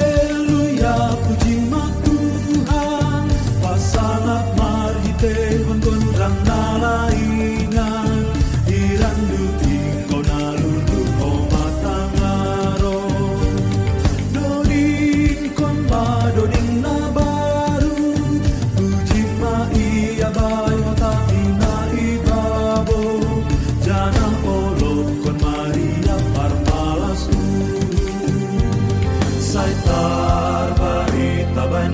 Haleluya, puji mat Tuhan, pasangat marhite gondang nalaingan, irandu tingko nalulu komatangaro, doding konba doding na baru, puji ma iya bayo tapi na ibabo, janang olot kon Maria parmalas Saitar barita ban